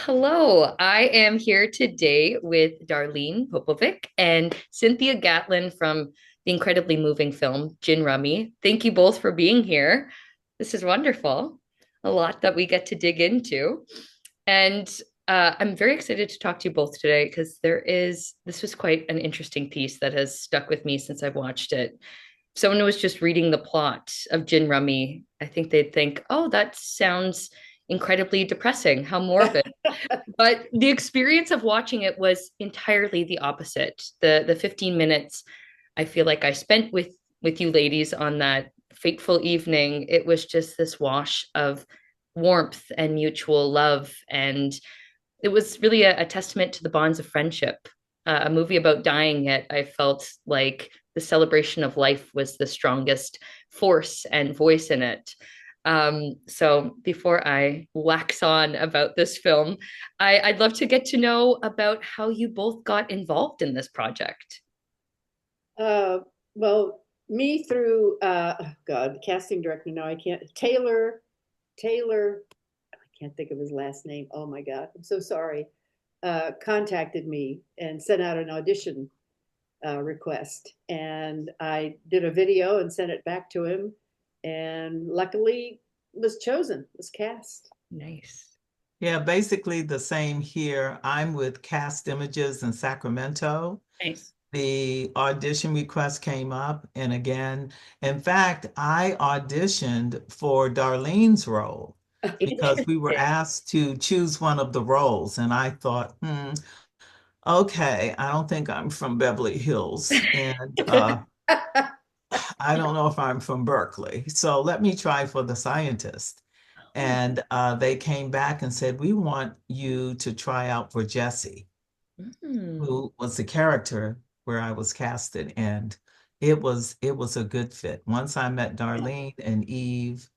Hello, I am here today with Darlene Popovic and Cynthia Gatlin from the incredibly moving film Gin Rummy. Thank you both for being here. This is wonderful. A lot that we get to dig into. And I'm very excited to talk to you both today because this was quite an interesting piece that has stuck with me since I've watched it. If someone was just reading the plot of Gin Rummy, I think they'd think, oh, that sounds incredibly depressing. How morbid. But the experience of watching it was entirely the opposite. The 15 minutes I feel like I spent with you ladies on that fateful evening, it was just this wash of warmth and mutual love. And it was really a testament to the bonds of friendship. A movie about dying, yet I felt like the celebration of life was the strongest force and voice in it. So before I wax on about this film, I'd love to get to know about how you both got involved in this project. Uh, well, me through oh God, the casting director. No, I can't. Taylor. I can't think of his last name. Oh my God, I'm so sorry. Contacted me and sent out an audition request, and I did a video and sent it back to him, and luckily was chosen, was cast. Nice. Yeah, basically the same here. I'm with Cast Images in Sacramento. Nice. The audition request came up, and again, in fact, I auditioned for Darlene's role because we were Interesting. asked to choose one of the roles, and I thought, okay, I don't think I'm from Beverly Hills, and I don't know if I'm from Berkeley, so let me try for the scientist. Oh. And they came back and said, we want you to try out for Jesse, Mm. who was the character where I was casted. And it was a good fit. Once I met Darlene and Eve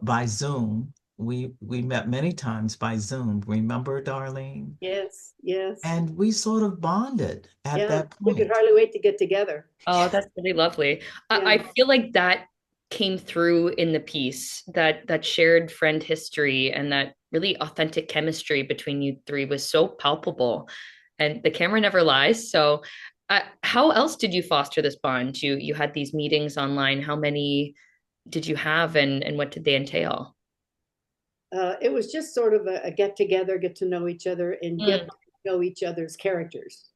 by Zoom, we met many times by Zoom. Remember, Darlene? Yes, yes, And we sort of bonded at yeah. that We could point. hardly wait to get together. Oh, that's really lovely. I Yeah. feel like that came through in the piece, that shared friend history and that really authentic chemistry between you three was so palpable. And the camera never lies. So, how else did you foster this bond? You had these meetings online. How many did you have, and what did they entail? It was just sort of a get together, get to know each other, and get Mm, to know each other's characters.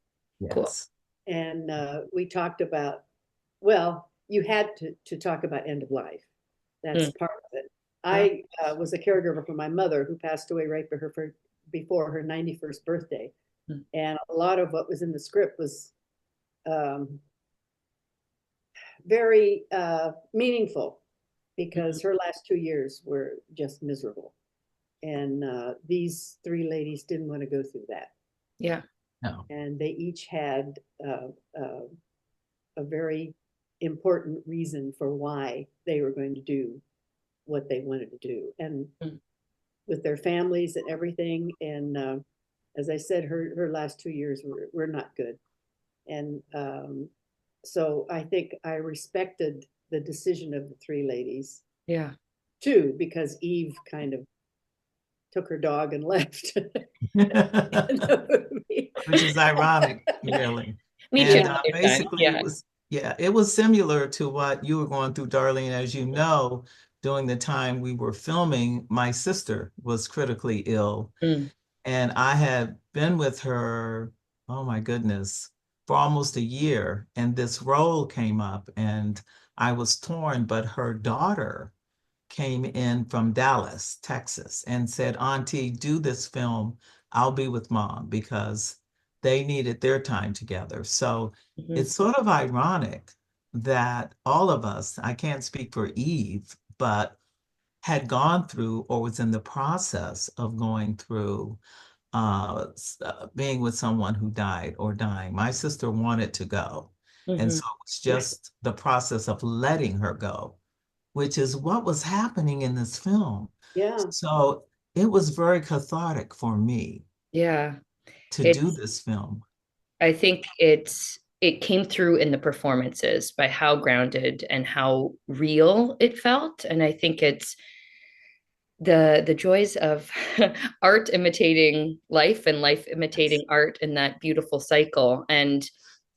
cool. Yes. And we talked about, well, you had to talk about end of life. That's Mm, part of it. yeah. I was a caregiver for my mother who passed away right before her 91st birthday. Mm, And a lot of what was in the script was um, very meaningful mhm. because her last 2 years were just miserable. And these three ladies didn't want to go through that. Yeah. No. And they each had a very important reason for why they were going to do what they wanted to do, and Mm, with their families and everything. And as I said, her last 2 years were not good. And so I think I respected the decision of the three ladies yeah. too, because Eve kind of took her dog and left in the movie. Which is ironic, really. Me too. And Yeah, Other time. basically, Yeah. it was similar to what you were going through, Darlene. As you know, during the time we were filming, my sister was critically ill, Mm, and I had been with her, oh my goodness, for almost a year. And this role came up, and I was torn, but her daughter came in from Dallas, Texas, and said, Auntie, do this film. I'll be with mom because they needed their time together. So mhm. it's sort of ironic that all of us, I can't speak for Eve, but had gone through or was in the process of going through being with someone who died or dying. My sister wanted to go. And Mhm. so it's just the process of letting her go, which is what was happening in this film. yeah. So it was very cathartic for me Yeah. to do It's this film. I think it came through in the performances by how grounded and how real it felt. And I think the joys of art imitating life and life imitating art in that beautiful cycle. And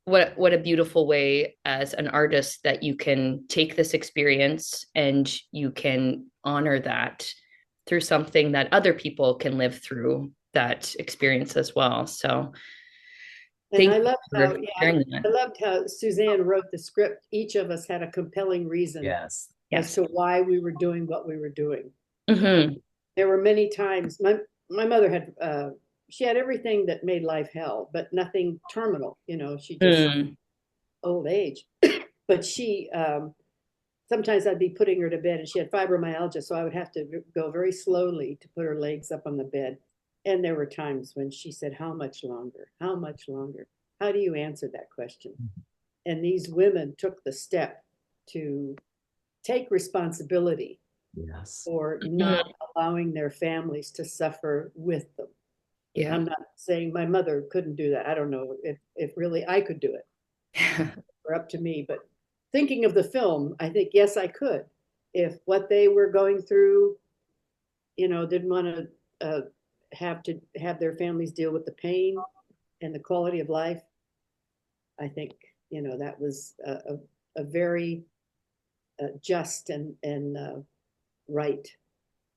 what a beautiful way as an artist that you can take this experience and you can honor that through something that other people can live through that experience as well. So And thank I you loved how, for yeah, sharing I that. loved how Suzanne wrote the script. Each of us had a compelling reason Yes. as Yes. to why we were doing what we were doing. Mm-hmm. There were many times my mother had she had everything that made life hell, but nothing terminal. You know, she just Mm. old age. But she sometimes I'd be putting her to bed, and she had fibromyalgia, so I would have to go very slowly to put her legs up on the bed. And there were times when she said, "How much longer? How much longer?" How do you answer that question? And these women took the step to take responsibility Yes. for not Mm-hmm. allowing their families to suffer with them. Yeah. I'm not saying my mother couldn't do that. I don't know if really I could do it or up to me, but thinking of the film, I think, yes, I could. If what they were going through, didn't want to have their families deal with the pain and the quality of life, I think, that was a very just and right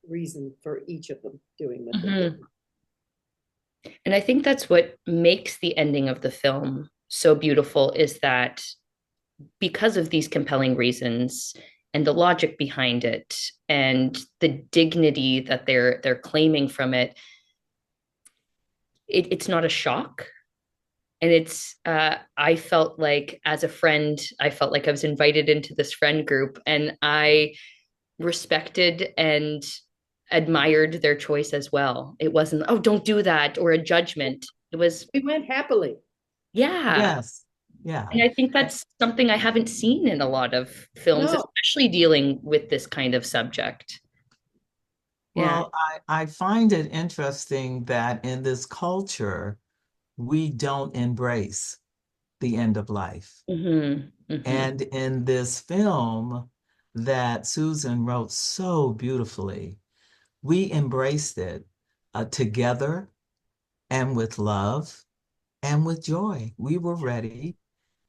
reason for each of them doing what they did. Mm-hmm. And I think that's what makes the ending of the film so beautiful is that because of these compelling reasons and the logic behind it and the dignity that they're claiming from it, it's not a shock. And it's I felt like as a friend, I felt like I was invited into this friend group and I respected and admired their choice as well. It wasn't, oh, don't do that or a judgment. It was, We went happily. yeah. Yes. Yeah. And I think that's something I haven't seen in a lot of films, No, especially dealing with this kind of subject. Yeah. Well, I find it interesting that in this culture, we don't embrace the end of life. Hmm. Hmm. And in this film that Susan wrote so beautifully, we embraced it together and with love and with joy. We were ready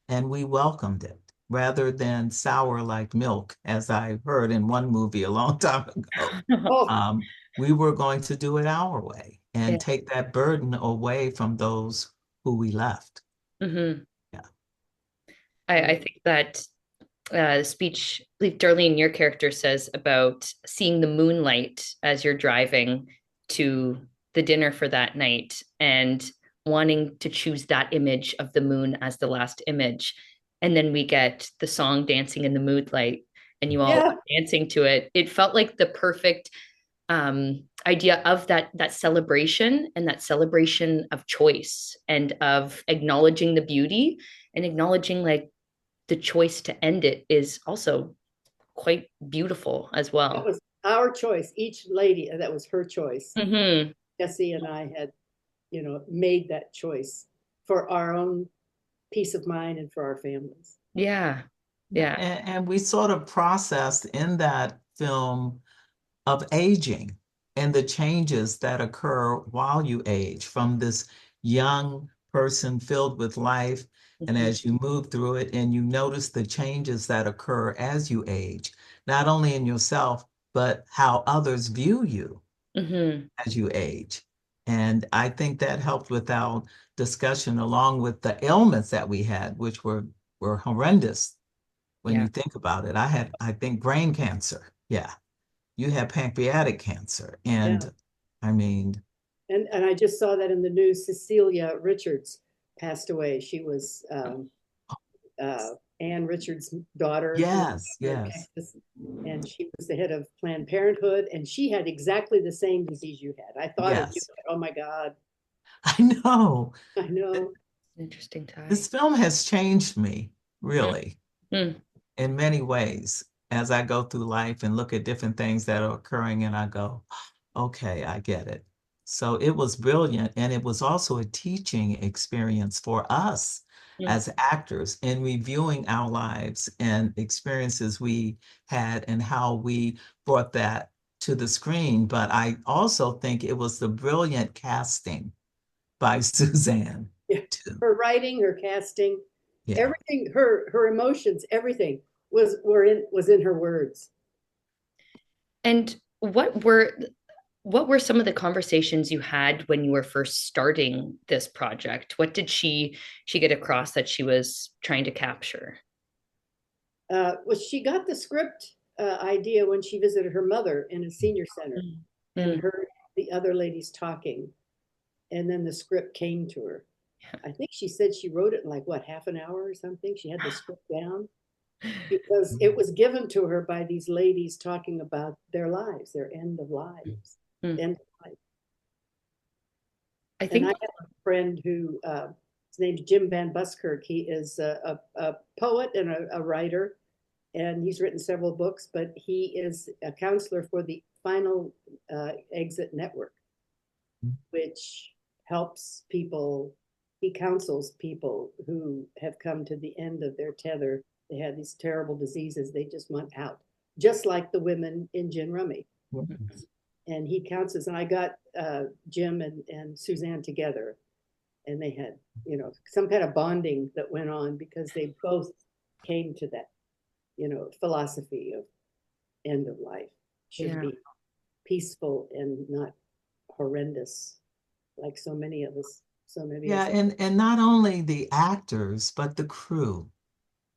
and we welcomed it rather than sour like milk, as I heard in one movie a long time ago. oh, Um, we were going to do it our way Yeah. and take that burden away from those who we left. Hmm. Yeah. I think that the speech, I believe Darlene, your character says about seeing the moonlight as you're driving to the dinner for that night and wanting to choose that image of the moon as the last image. And then we get the song Dancing in the Moonlight and you all yeah, dancing to it. It felt like the perfect idea of that celebration and that celebration of choice and of acknowledging the beauty and acknowledging like the choice to end it is also quite beautiful as that well. was our choice. Each lady, that was her choice. Hmm. Jesse and I had, made that choice for our own peace of mind and for our families. Yeah. Yeah. And we sort of processed in that film of aging and the changes that occur while you age from this young person filled with life. And Hmm. as you move through it and you notice the changes that occur as you age, not only in yourself, but how others view you Hmm. as you age. And I think that helped with our discussion along with the ailments that we had, which were horrendous when Yeah. you think about it. I had, I think, brain cancer. Yeah. You had pancreatic cancer. Yeah. And I mean, And I just saw that in the news. Cecilia Richards passed away. She was uh, Ann Richards' daughter who yes, here in yes, Texas, and she was the head of Planned Parenthood, and she had exactly the same disease you had. I thought of you. yes. Oh my God, I know. I know. Interesting tie. This film has changed me, really, Mm-hmm. in many ways as I go through life and look at different things that are occurring and I go, okay, I get it. So it was brilliant. And it was also a teaching experience for us as actors in reviewing our lives and experiences we had and how we brought that to the screen, but I also think it was the brilliant casting by Suzanne Yeah. too. Her writing, her casting, Yeah. everything, her emotions, everything was in her words. And what were some of the conversations you had when you were first starting this project? What did she get across that she was trying to capture? Well, she got the script idea when she visited her mother in a senior center and Mm. heard the other ladies talking, and then the script came to her. I think she said she wrote it in like what, half an hour or something. She had the script down because it was given to her by these ladies talking about their lives, their end of lives, Mm. end of life. I And I think, have a friend who, his name's Jim Van Buskirk. He is a poet and a writer, and he's written several books, but he is a counselor for the Final Exit Network, which helps people. He counsels people who have come to the end of their tether. They had these terrible diseases. They just want out, just like the women in Gin Rummy. And he counsels. And I got Jim and Suzanne together, and they had, some kind of bonding that went on because they both came to that, philosophy of end of life should yeah, be peaceful and not horrendous, like so many of us, so many of Yeah, us. and not only the actors, but the crew,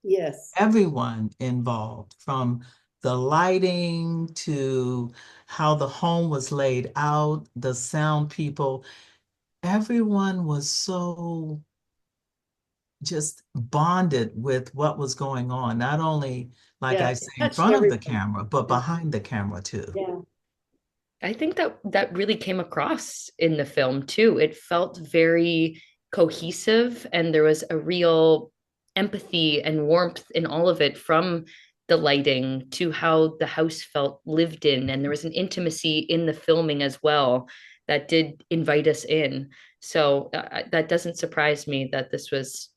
Yes, everyone involved, from the lighting to how the home was laid out, the sound people, everyone was so just bonded with what was going on, not only, like yeah, I it say, in touched front of the everyone. camera, but Yeah, behind the camera too. yeah, I think that really came across in the film too. It felt very cohesive, and there was a real empathy and warmth in all of it, from the lighting to how the house felt lived in. And there was an intimacy in the filming as well that did invite us in. So that doesn't surprise me that this was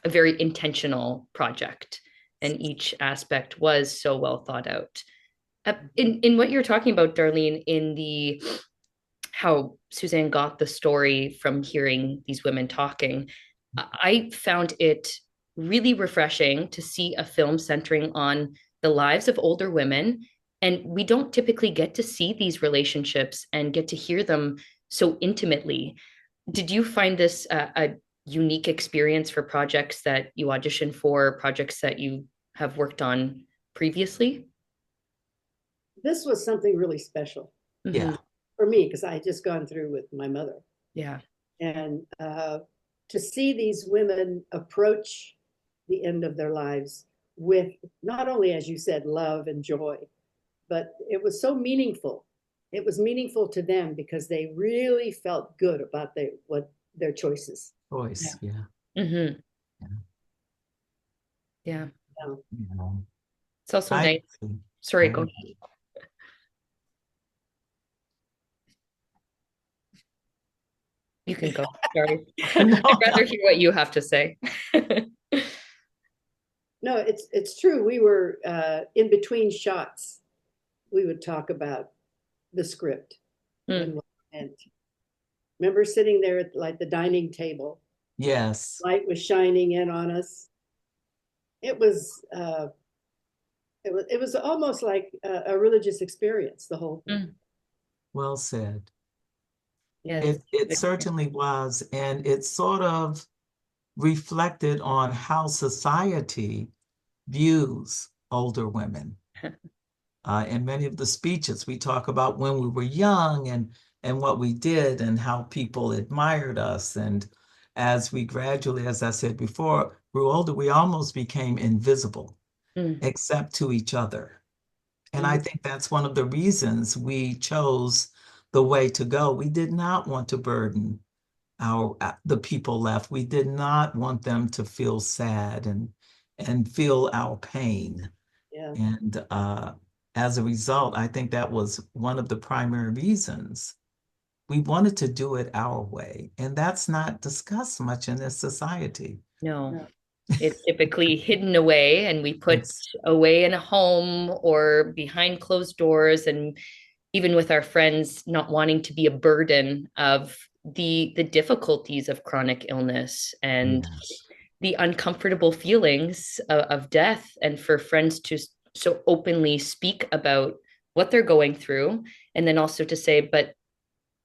a very intentional project, and each aspect was so well thought out. In what you're talking about, Darlene, in the how Suzanne got the story from hearing these women talking, I found it really refreshing to see a film centering on the lives of older women. And we don't typically get to see these relationships and get to hear them so intimately. Did you find this a unique experience for projects that you audition for, projects that you have worked on previously? this was something really special Mm-hmm. Yeah, for me because I had just gone through with my mother, Yeah. and to see these women approach the end of their lives with not only, as you said, love and joy, but it was so meaningful. It was meaningful to them because they really felt good about their choices. voice. Yeah, Mm-hmm. yeah, Yeah. Yeah. yeah. It's also I nice. agree. Sorry, I go. You can go. Sorry. no, I'd rather no. hear what you have to say. No, it's true. We were in between shots. We would talk about the script Mm. and what it meant. Remember sitting there at like the dining table, Yes, light was shining in on us. It was it was almost like a religious experience. The whole thing. Mm. well said. Yes. Yeah, It certainly was, and it sort of reflected on how society views older women. In many of the speeches, we talk about when we were young and what we did and how people admired us. And as we gradually, as I said before, grew older, we almost became invisible, Mm. except to each other. And I mhm, think that's one of the reasons we chose the way to go. We did not want to burden our the people left. We did not want them to feel sad and feel our pain. yeah. And as a result, I think that was one of the primary reasons we wanted to do it our way. And that's not discussed much in this society. No, No. it's typically hidden away, and we put It's away in a home or behind closed doors. And even with our friends not wanting to be a burden of the difficulties of chronic illness and Yes. the uncomfortable feelings of death, and for friends to so openly speak about what they're going through, and then also to say, but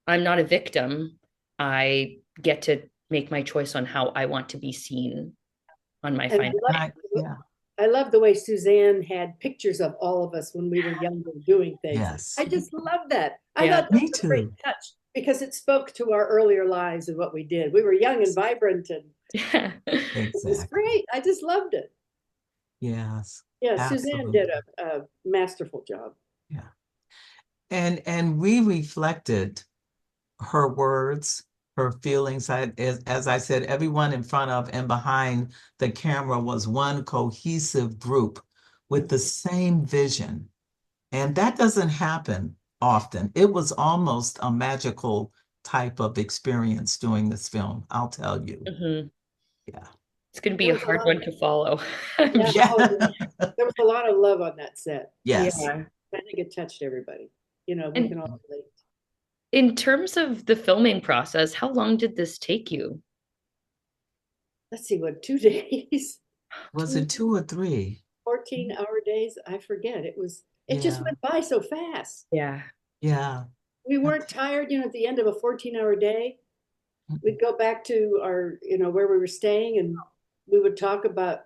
I'm not a victim. I get to make my choice on how I want to be seen on my And final. Yeah. I love the way Suzanne had pictures of all of us when we were younger doing things. I Yes. just love that. I Yeah. thought that Me was a great too. touch because it spoke to our earlier lives and what we did. We were young and vibrant, and Yeah. it was Exactly. great. I just loved it. Yes. Yeah, Suzanne did Absolutely. a masterful job. Yeah. And we reflected her words, her feelings. As I said, everyone in front of and behind the camera was one cohesive group with the same vision. And that doesn't happen often. It was almost a magical type of experience doing this film, I'll tell you. Mhm. Yeah. It's going to be There a was a hard lot one of, to follow. I'm yeah, sure. Yeah. oh, there was a lot of love on that set. Yes. Yeah. I think it touched everybody. You know, we And can all relate. in terms of the filming process, how long did this take you? Let's see, what, 2 days? Was Two it two or three? 14-hour days? I forget. It just Yeah. went by so fast. Yeah. Yeah. We I weren't tired, at the end of a 14-hour day. We'd go back to our, where we were staying, and we would talk about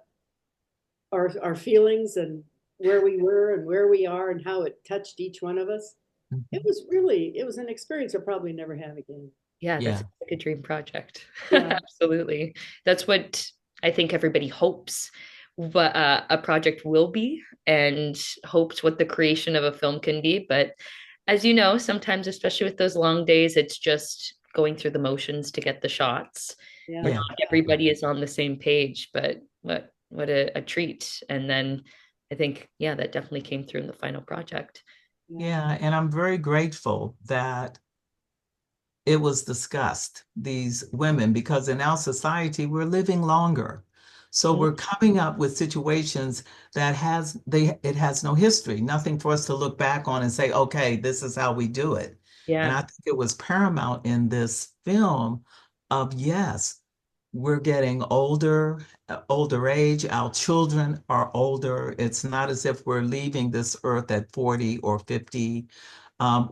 our feelings and where we were and where we are and how it touched each one of us. Mhm. It was an experience I'll probably never have again. Yeah, that's Yeah. like a dream project. Yeah. Absolutely. That's what I think everybody hopes what a project will be, and hopes what the creation of a film can be. But as you know, sometimes, especially with those long days, it's just going through the motions to get the shots, Yeah. where Yeah. not everybody is on the same page. But what a treat. And then I think, yeah, that definitely came through in the final project. Yeah. Yeah. And I'm very grateful that it was discussed, these women, because in our society, we're living longer. So Mhm. we're coming up with situations that it has no history, nothing for us to look back on and say, okay, this is how we do it. And Yeah. I think it was paramount in this film of yes, we're getting older, older age, our children are older. It's not as if we're leaving this earth at 40 or 50.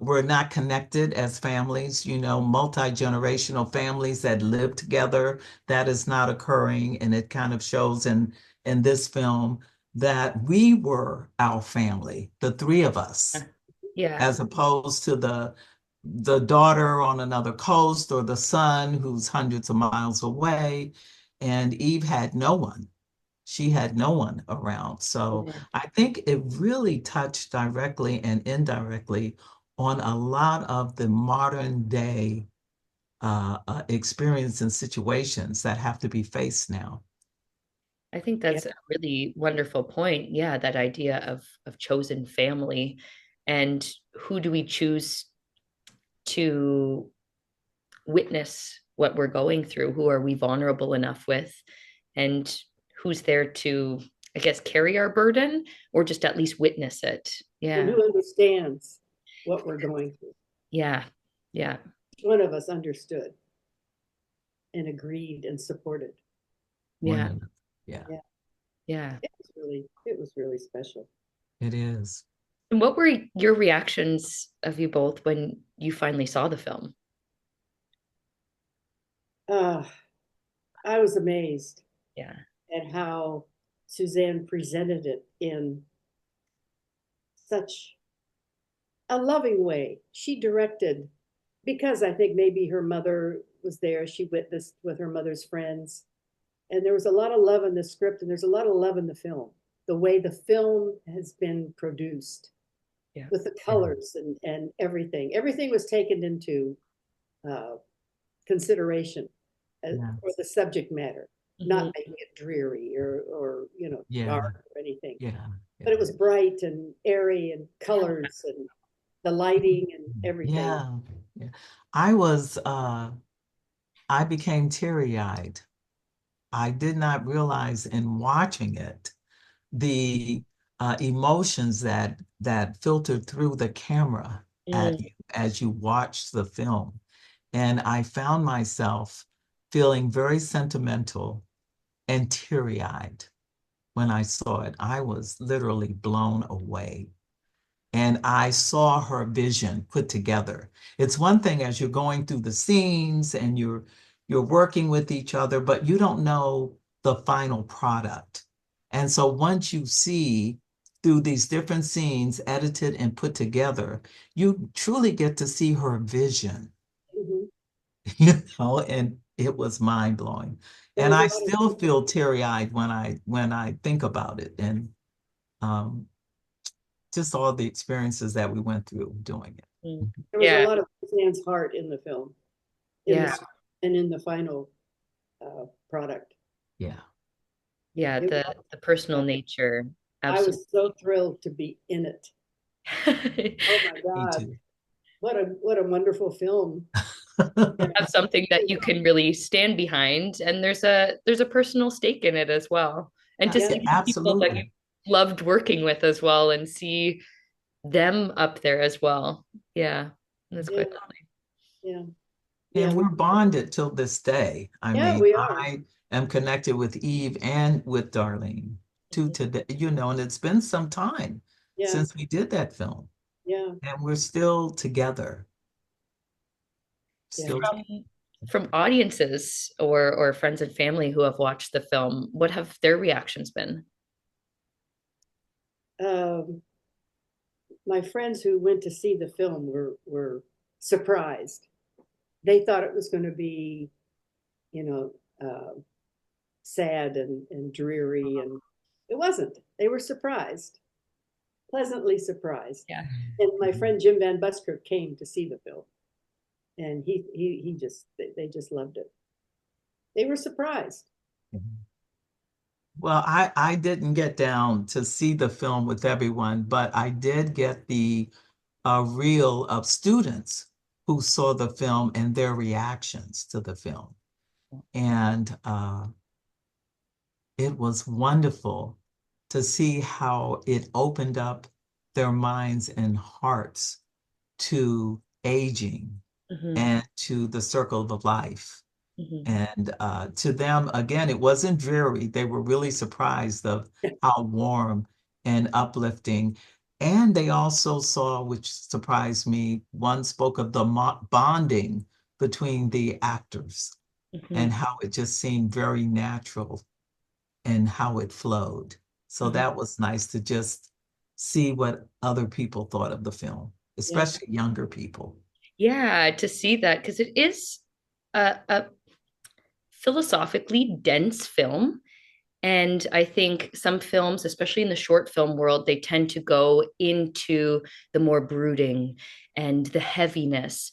We're not connected as families, multi-generational families that live together. That is not occurring. And it kind of shows in this film that we were our family, the three of us, Yeah. as opposed to the daughter on another coast or the son who's hundreds of miles away. And Eve had no one. She had no one around. So Yeah. I think it really touched directly and indirectly on a lot of the modern day experience and situations that have to be faced now. I think Yeah. that's a really wonderful point. Yeah, that idea of chosen family, and who do we choose to witness what we're going through? Who are we vulnerable enough with? And who's there to, I guess, carry our burden or just at least witness it? And Yeah. who understands what we're going through? Yeah. Yeah. Each one of us understood and agreed and supported. One Yeah. and yeah, Yeah. Yeah. It was really special. it is. And what were your reactions of you both when you finally saw the film? Uh, I was amazed Yeah. at how Suzanne presented it in such a loving way. She directed, because I think maybe her mother was there, she witnessed with her mother's friends. And there was a lot of love in the script, and there's a lot of love in the film. The way the film has been produced Yeah. with the Yeah, colors and everything. Everything was taken into uh, consideration for yes, the subject matter, Mhm. not making it dreary or dark yeah, or anything. yeah, But yeah. it was bright and airy and colors and the lighting and everything. Yeah, yeah. I was I became teary-eyed. I did not realize in watching it the emotions that filtered through the camera. Mm, at you as you watched the film. And I found myself feeling very sentimental and teary-eyed when I saw it. I was literally blown away. And I saw her vision put together. It's one thing as you're going through the scenes and you're working with each other, but you don't know the final product. And so once you see through these different scenes edited and put together, you truly get to see her vision, Mhm. and it was mind blowing. There And was a I lot of still feel teary-eyed when I think about it. And um, just all the experiences that we went through doing mm. it. there was a Yeah, lot of Suzanne's heart in the film, in the yeah, script and in the final product. Yeah. yeah. It, The personal nature, I absolutely. was so thrilled to be in it. Oh my Me God, too. what a wonderful film. And Have something that you can really stand behind, and there's a personal stake in it as well. And to Yeah, see yeah, the people that you absolutely. loved working with as well, and see them up there as well. Yeah, that's yeah, quite lovely. yeah, yeah, And we're bonded till this day. I yeah, mean, we are. I am connected with Eve and with Darlene to Mhm. today, and it's been some time Yeah, since we did that film. yeah, And we're still together. yeah. Still together. From audiences or friends and family who have watched the film, what have their reactions been? Um, my friends who went to see the film were surprised. They thought it was going to be, you know, sad and dreary, and it wasn't. They were surprised, pleasantly surprised. Yeah. And my friend Jim Van Buskirk came to see the film, and he just they just loved it. They were surprised. Well, I didn't get down to see the film with everyone, but I did get the reel of students who saw the film and their reactions to the film. And it was wonderful to see how it opened up their minds and hearts to aging Hmm. and to the circle of life. Hmm. And to them, again, it wasn't dreary. They were really surprised of how warm and uplifting. And they also saw, which surprised me, one spoke of the bonding between the actors Hmm. and how it just seemed very natural and how it flowed. So Hmm. that was nice to just see what other people thought of the film, Yeah, especially younger people. Yeah, to see that because it is a philosophically dense film. And I think some films, especially in the short film world, they tend to go into the more brooding and the heaviness.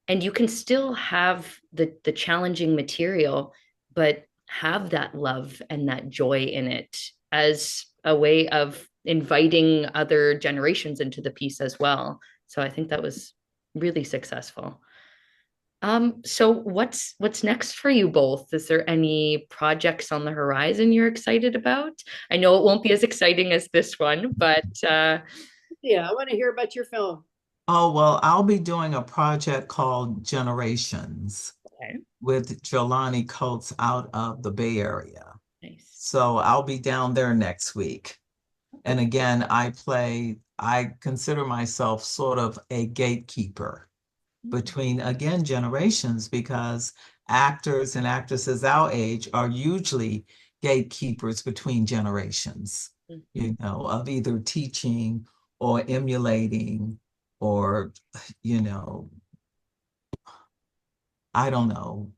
And you can still have the challenging material, but have that love and that joy in it as a way of inviting other generations into the piece as well. So I think that was really successful. So what's next for you both? Is there any projects on the horizon you're excited about? I know it won't be as exciting as this one, but yeah. I want to hear about your film. Oh, well, I'll be doing a project called Generations okay, with Jelani Coates out of the Bay Area. nice. So I'll be down there next week. And again, I consider myself sort of a gatekeeper between, again, generations because actors and actresses our age are usually gatekeepers between generations, of either teaching or emulating or, you know, I don't know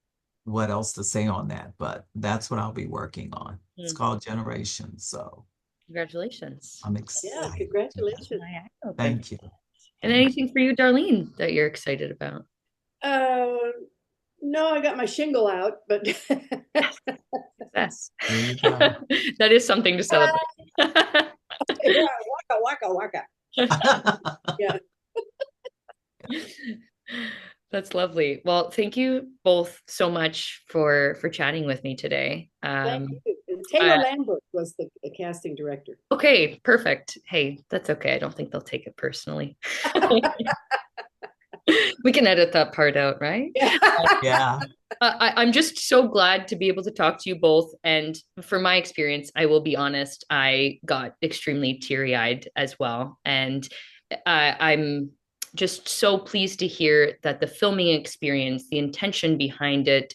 what else to say on that, but that's what I'll be working on. It's Mm, called Generations. So congratulations. I'm Yeah, excited about it. congratulations. My eye open. Thank you. And Thank you. anything for you, Darlene, that you're excited about? Uh, no, I got my shingle out, but Success. There you go. That is something to celebrate. yeah, waka waka waka. Yeah, That's lovely. Well, thank you both so much for chatting with me today. thank you. And Taylor Uh, Lambert was the casting director. okay, perfect. Hey, that's okay. I don't think they'll take it personally. We can edit that part out, right? Yeah. Yeah. I'm just so glad to be able to talk to you both. And for my experience, I will be honest, I got extremely teary eyed as well. And I'm just so pleased to hear that the filming experience, the intention behind it,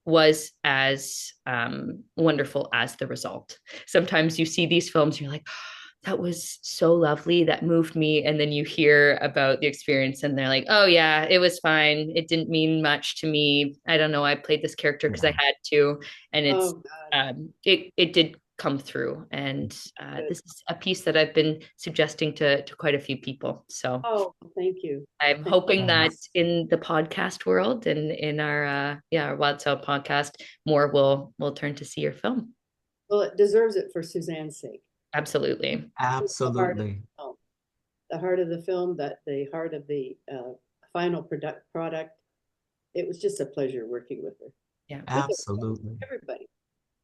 was as wonderful as the result. Sometimes you see these films, you're like, that was so lovely. That moved me. And then you hear about the experience and they're like, oh, yeah, it was fine. It didn't mean much to me. I don't know. I played this character because I Yeah. had to. And Oh God. it did come through. And Good. this is a piece that I've been suggesting to quite a few people. So Oh, thank you. I'm Thank you. hoping that Yes. in the podcast world and in our our Wild Sound podcast, more will turn to see your film. Well, it deserves it for Suzanne's sake. Absolutely. It's the heart of Absolutely. the film. The heart of the film, that the heart of the final product. It was just a pleasure working with her, Yeah. with Absolutely. everybody.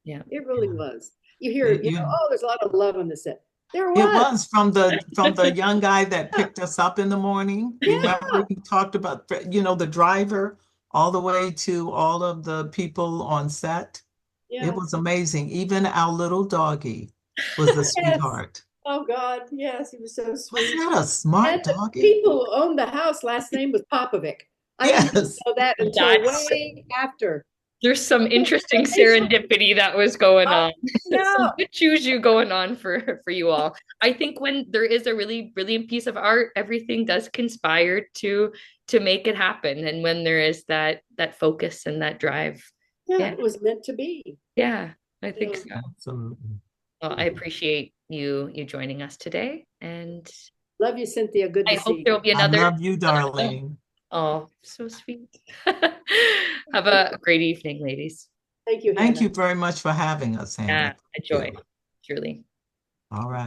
Yeah. It really Yeah. was. You hear, It, you, oh, there's a lot of love on the set. There it was. was from the young guy that picked us up in the morning. Yeah, Remember, he talked about, the driver all the way to all of the people on set. It yeah, was amazing. Even our little doggy was a yes. sweetheart. Oh God, yes, he was so Wasn't sweet. that a And smart the doggy? people who owned the house, last name was Popovic. I didn't even Yes. know that until That's way after. There's some interesting Information. serendipity that was going I on. Some know. good juju going on for you all. I think when there is a really brilliant piece of art, everything does conspire to make it happen. And when there is that focus and that drive, Yeah, yeah, it was meant to be. yeah, I think Yeah. so. Absolutely. Well, I appreciate you joining us today, and Love you, Cynthia. Good I to hope see there you. will be I another love you, another film. darling. Oh, so sweet. Have a great evening, ladies. Thank you, Thank Hannah. you very much for having us, Hannah. Yeah, Thank a joy, you. truly. All right.